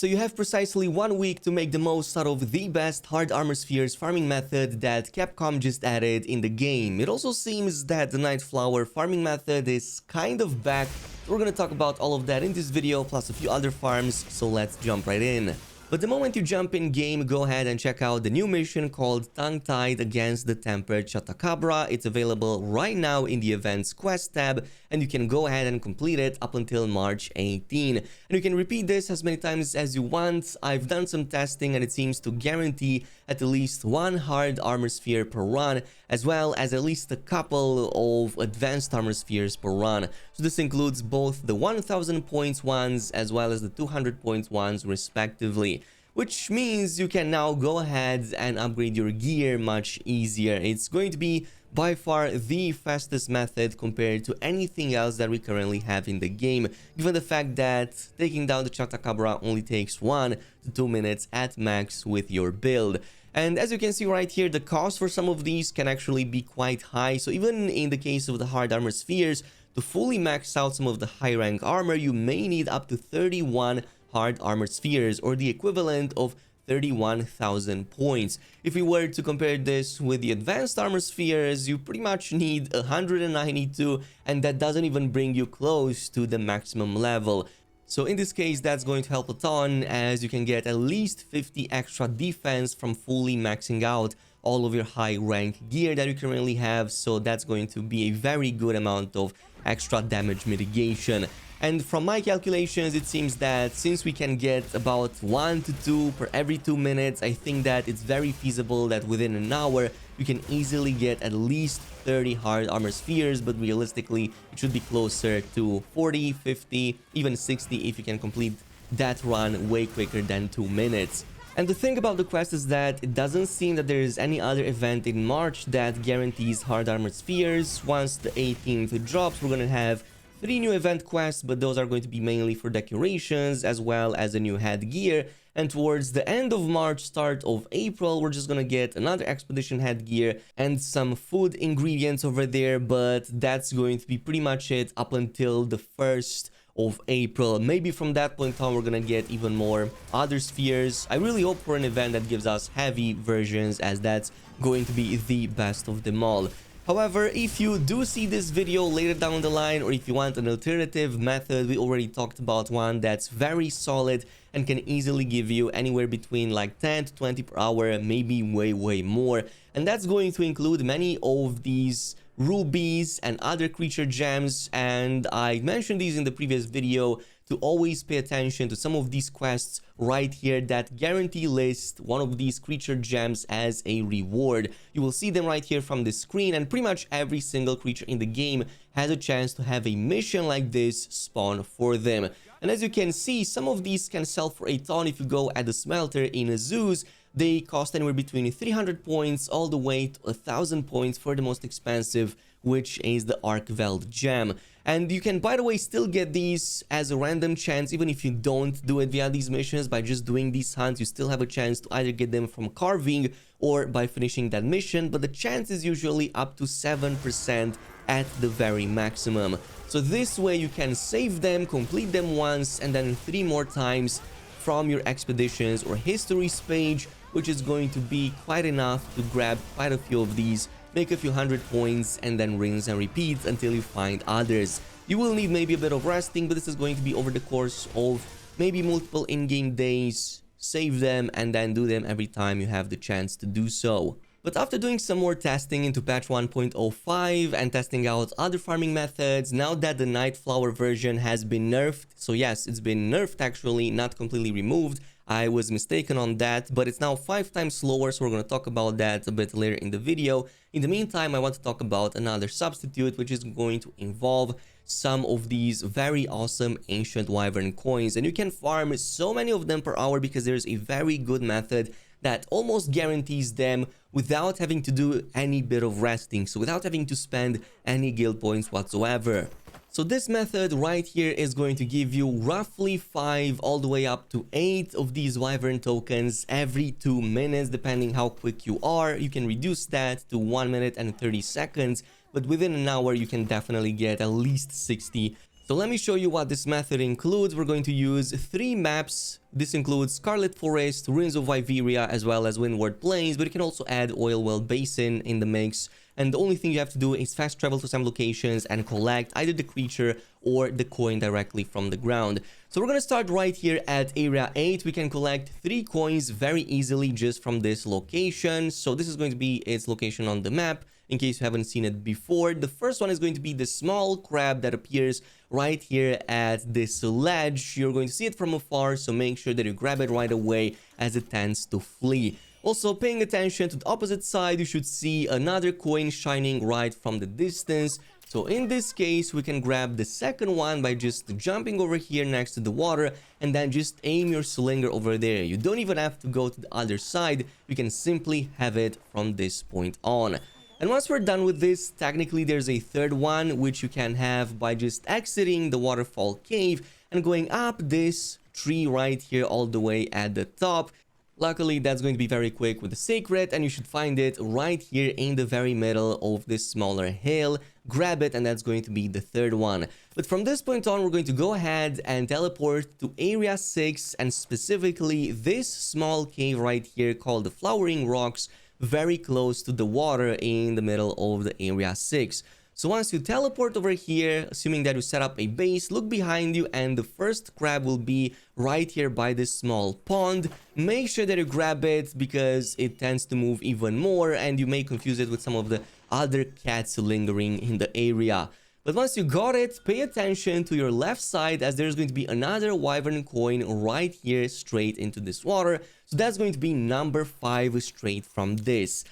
So you have precisely 1 week to make the most out of the best hard armor spheres farming method that Capcom just added in the game. It also seems that the Nightflower farming method is kind of back. We're gonna talk about all of that in this video, plus a few other farms, so let's jump right in. But the moment you jump in game, go ahead and check out the new mission called Tongue-Tied against the Tempered Chotacabra. It's available right now in the events quest tab, and you can go ahead and complete it up until March 18. And you can repeat this as many times as you want. I've done some testing and it seems to guarantee at least one hard armor sphere per run, as well as at least a couple of advanced armor spheres per run. So this includes both the 1000 points ones as well as the 200 points ones respectively. Which means you can now go ahead and upgrade your gear much easier. It's going to be by far the fastest method compared to anything else that we currently have in the game, given the fact that taking down the Chotacabra only takes 1 to 2 minutes at max with your build. And as you can see right here, the cost for some of these can actually be quite high. So even in the case of the hard armor spheres, to fully max out some of the high rank armor, you may need up to 31 hard armor spheres, or the equivalent of 31,000 points. If we were to compare this with the advanced armor spheres, you pretty much need 192, and that doesn't even bring you close to the maximum level. So in this case, that's going to help a ton, as you can get at least 50 extra defense from fully maxing out all of your high rank gear that you currently have. So that's going to be a very good amount of extra damage mitigation. And from my calculations, it seems that since we can get about 1 to 2 per every 2 minutes, I think that it's very feasible that within an hour you can easily get at least 30 hard armor spheres, but realistically it should be closer to 40, 50, even 60 if you can complete that run way quicker than 2 minutes. And the thing about the quest is that it doesn't seem that there is any other event in March that guarantees hard armor spheres. Once the 18th drops, we're gonna have 3 new event quests, but those are going to be mainly for decorations as well as a new headgear. And towards the end of March, start of April, we're just gonna get another expedition headgear and some food ingredients over there, but that's going to be pretty much it up until the 1st of April. Maybe from that point on, we're gonna get even more other spheres. I really hope for an event that gives us heavy versions, as that's going to be the best of them all. However, if you do see this video later down the line, or if you want an alternative method, we already talked about one that's very solid and can easily give you anywhere between like 10 to 20 per hour, maybe way more. And that's going to include many of these rubies and other creature gems. And I mentioned these in the previous video, to always pay attention to some of these quests right here that guarantee list one of these creature gems as a reward. You will see them right here from the screen, and pretty much every single creature in the game has a chance to have a mission like this spawn for them. And as you can see, some of these can sell for a ton. If you go at the smelter in Zeus, they cost anywhere between 300 points all the way to 1000 points for the most expensive, which is the Archveld gem. And you can, by the way, still get these as a random chance. Even if you don't do it via these missions, by just doing these hunts, you still have a chance to either get them from carving or by finishing that mission, but the chance is usually up to 7% at the very maximum. So this way you can save them, complete them once, and then 3 more times from your expeditions or histories page, which is going to be quite enough to grab quite a few of these, make a few 100 points, and then rinse and repeat until you find others. You will need maybe a bit of resting, but this is going to be over the course of maybe multiple in-game days. Save them and then do them every time you have the chance to do so. But after doing some more testing into patch 1.05 and testing out other farming methods, now that the Nightflower version has been nerfed, so yes, it's been nerfed actually, not completely removed. I was mistaken on that, but it's now 5 times slower, so we're going to talk about that a bit later in the video. In the meantime, I want to talk about another substitute, which is going to involve some of these very awesome ancient Wyvern coins. And you can farm so many of them per hour because there's a very good method that almost guarantees them without having to do any bit of resting, so without having to spend any guild points whatsoever. So this method right here is going to give you roughly 5 all the way up to 8 of these Wyvern tokens every 2 minutes, depending how quick you are. You can reduce that to 1 minute and 30 seconds, but within an hour you can definitely get at least 60 So let me show you what this method includes. We're going to use 3 maps. This includes Scarlet Forest, Ruins of Wyveria, as well as Windward Plains, but you can also add Oil Well Basin in the mix. And the only thing you have to do is fast travel to some locations and collect either the creature or the coin directly from the ground. So we're going to start right here at Area 8. We can collect 3 coins very easily just from this location. So this is going to be its location on the map, in case you haven't seen it before. The first one is going to be the small crab that appears right here at this ledge. You're going to see it from afar, so make sure that you grab it right away as it tends to flee. Also, paying attention to the opposite side, you should see another coin shining right from the distance. So in this case, we can grab the second one by just jumping over here next to the water and then just aim your slinger over there. You don't even have to go to the other side. You can simply have it from this point on. And once we're done with this, technically there's a third one which you can have by just exiting the waterfall cave and going up this tree right here all the way at the top. Luckily, that's going to be very quick with the Sacred, and you should find it right here in the very middle of this smaller hill. Grab it, and that's going to be the third one. But from this point on, we're going to go ahead and teleport to Area 6, and specifically this small cave right here called the Flowering Rocks, very close to the water in the middle of the Area 6. So once you teleport over here, assuming that you set up a base, look behind you and the first crab will be right here by this small pond. Make sure that you grab it because it tends to move even more and you may confuse it with some of the other cats lingering in the area. But once you got it, pay attention to your left side as there's going to be another Wyvern coin right here straight into this water. So that's going to be number 5 straight from this.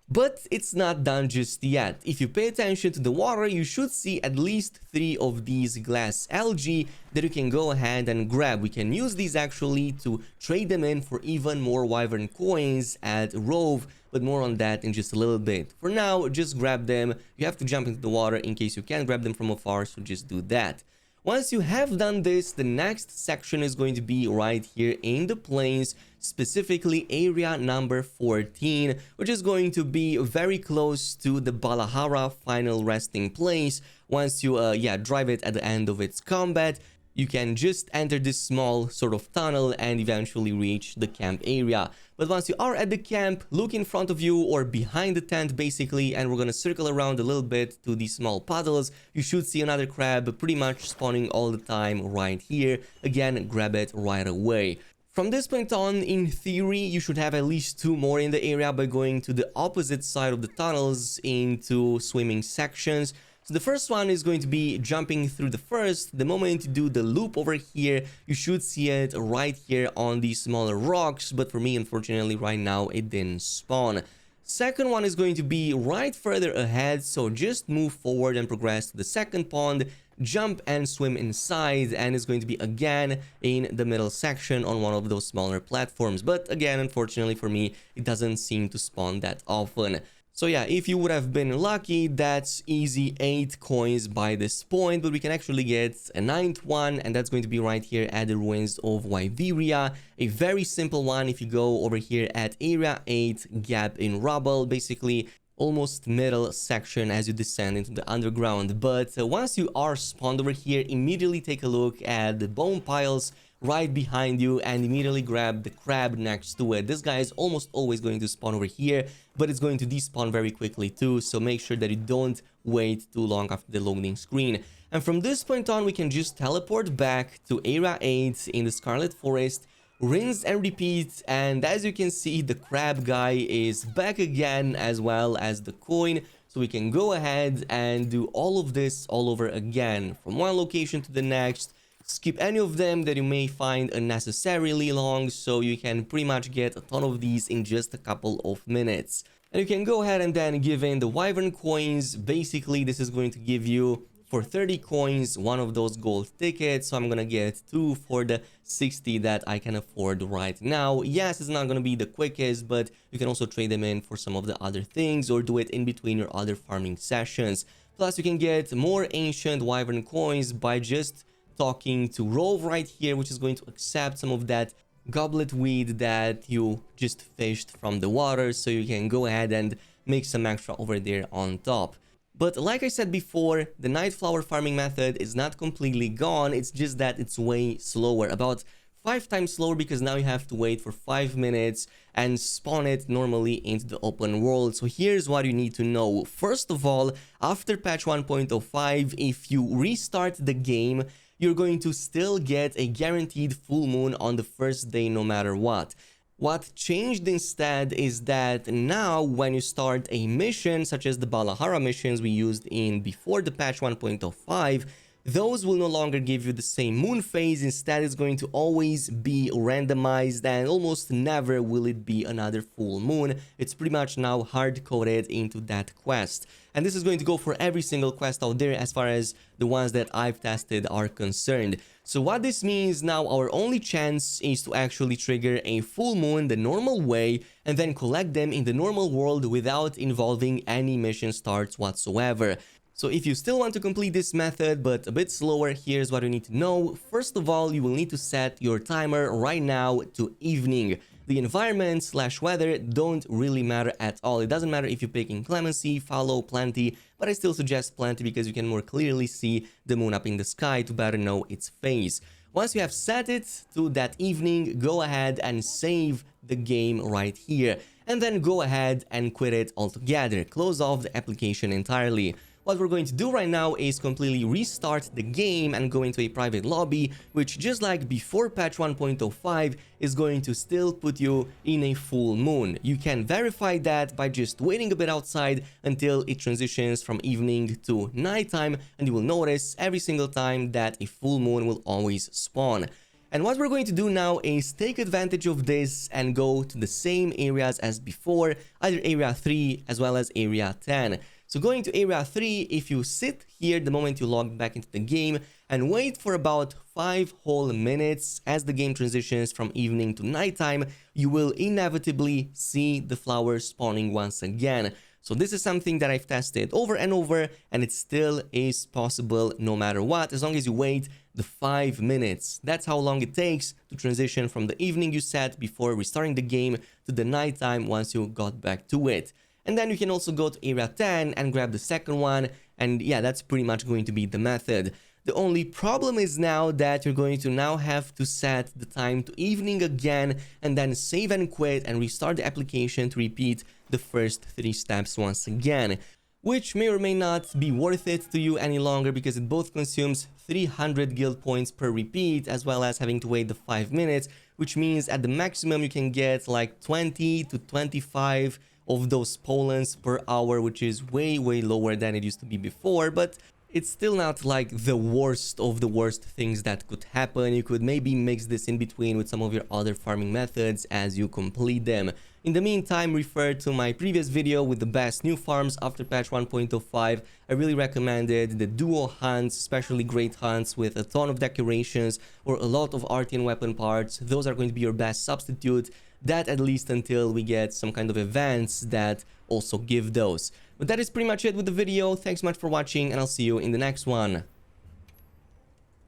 But it's not done just yet. If you pay attention to the water, you should see at least 3 of these glass algae that you can go ahead and grab. We can use these actually to trade them in for even more Wyvern coins at Rove, but more on that in just a little bit. For now, just grab them. You have to jump into the water in case you can't grab them from afar, so just do that. Once you have done this, the next section is going to be right here in the plains, specifically area number 14, which is going to be very close to the Balahara final resting place. Once you drive it at the end of its combat, you can just enter this small sort of tunnel and eventually reach the camp area. But once you are at the camp, look in front of you or behind the tent basically, and we're gonna circle around a little bit to these small puddles. You should see another crab pretty much spawning all the time right here. Again, grab it right away. From this point on, in theory, you should have at least 2 more in the area by going to the opposite side of the tunnels into swimming sections. So the first one is going to be jumping through the first. The moment you do the loop over here, you should see it right here on these smaller rocks. But for me, unfortunately, right now, it didn't spawn. Second one is going to be right further ahead. So just move forward and progress to the second pond. Jump and swim inside, and it's going to be again in the middle section on one of those smaller platforms. But again, unfortunately for me, it doesn't seem to spawn that often. So yeah, if you would have been lucky, that's easy 8 coins by this point, but we can actually get a 9th one, and that's going to be right here at the ruins of Wyveria. A very simple one if you go over here at Area 8, Gap in Rubble, basically almost middle section as you descend into the underground. But once you are spawned over here, immediately take a look at the bone piles right behind you and immediately grab the crab next to it. This guy is almost always going to spawn over here, but it's going to despawn very quickly too, so make sure that you don't wait too long after the loading screen. And from this point on, we can just teleport back to Area 8 in the Scarlet Forest, rinse and repeat, and as you can see, the crab guy is back again as well as the coin. So we can go ahead and do all of this all over again, from one location to the next. Skip any of them that you may find unnecessarily long, so you can pretty much get a ton of these in just a couple of minutes. And you can go ahead and then give in the Wyvern coins. Basically, this is going to give you, for 30 coins, one of those gold tickets. So I'm gonna get 2 for the 60 that I can afford right now. Yes, it's not gonna be the quickest, but you can also trade them in for some of the other things or do it in between your other farming sessions. Plus, you can get more ancient Wyvern coins by just talking to Rove right here, which is going to accept some of that goblet weed that you just fished from the water, so you can go ahead and make some extra over there on top. But like I said before, the Nightflower farming method is not completely gone, it's just that it's way slower, about 5 times slower, because now you have to wait for 5 minutes and spawn it normally into the open world. So here's what you need to know. First of all, after patch 1.05, if you restart the game, you're going to still get a guaranteed full moon on the first day no matter what. What changed instead is that now when you start a mission, such as the Balahara missions we used in before the patch 1.05, those will no longer give you the same moon phase. Instead, it's going to always be randomized, and almost never will it be another full moon. It's pretty much now hard-coded into that quest. And this is going to go for every single quest out there as far as the ones that I've tested are concerned. So what this means now, our only chance is to actually trigger a full moon the normal way and then collect them in the normal world without involving any mission starts whatsoever. So if you still want to complete this method but a bit slower, here's what you need to know. First of all, you will need to set your timer right now to evening. The environment / weather don't really matter at all. It doesn't matter if you pick inclemency, fallow, plenty, but I still suggest plenty because you can more clearly see the moon up in the sky to better know its phase. Once you have set it to that evening, go ahead and save the game right here. And then go ahead and quit it altogether. Close off the application entirely. What we're going to do right now is completely restart the game and go into a private lobby, which just like before patch 1.05 is going to still put you in a full moon. You can verify that by just waiting a bit outside until it transitions from evening to nighttime, and you will notice every single time that a full moon will always spawn. And what we're going to do now is take advantage of this and go to the same areas as before, either area 3 as well as area 10. So going to area 3, if you sit here the moment you log back into the game and wait for about 5 whole minutes as the game transitions from evening to nighttime, you will inevitably see the flowers spawning once again. So this is something that I've tested over and over, and it still is possible no matter what, as long as you wait the 5 minutes. That's how long it takes to transition from the evening you set before restarting the game to the nighttime once you got back to it. And then you can also go to area 10 and grab the second one, and yeah, that's pretty much going to be the method. The only problem is now that you're going to now have to set the time to evening again and then save and quit and restart the application to repeat the first 3 steps once again, which may or may not be worth it to you any longer because it both consumes 300 guild points per repeat as well as having to wait the 5 minutes, which means at the maximum you can get like 20 to 25 of those pollens per hour, which is way lower than it used to be before, but it's still not like the worst of the worst things that could happen. You could maybe mix this in between with some of your other farming methods as you complete them. In the meantime, refer to my previous video with the best new farms after patch 1.05. I really recommended the duo hunts, especially great hunts with a ton of decorations or a lot of artisan weapon parts. Those are going to be your best substitute. That at least until we get some kind of events that also give those. But that is pretty much it with the video. Thanks so much for watching, and I'll see you in the next one.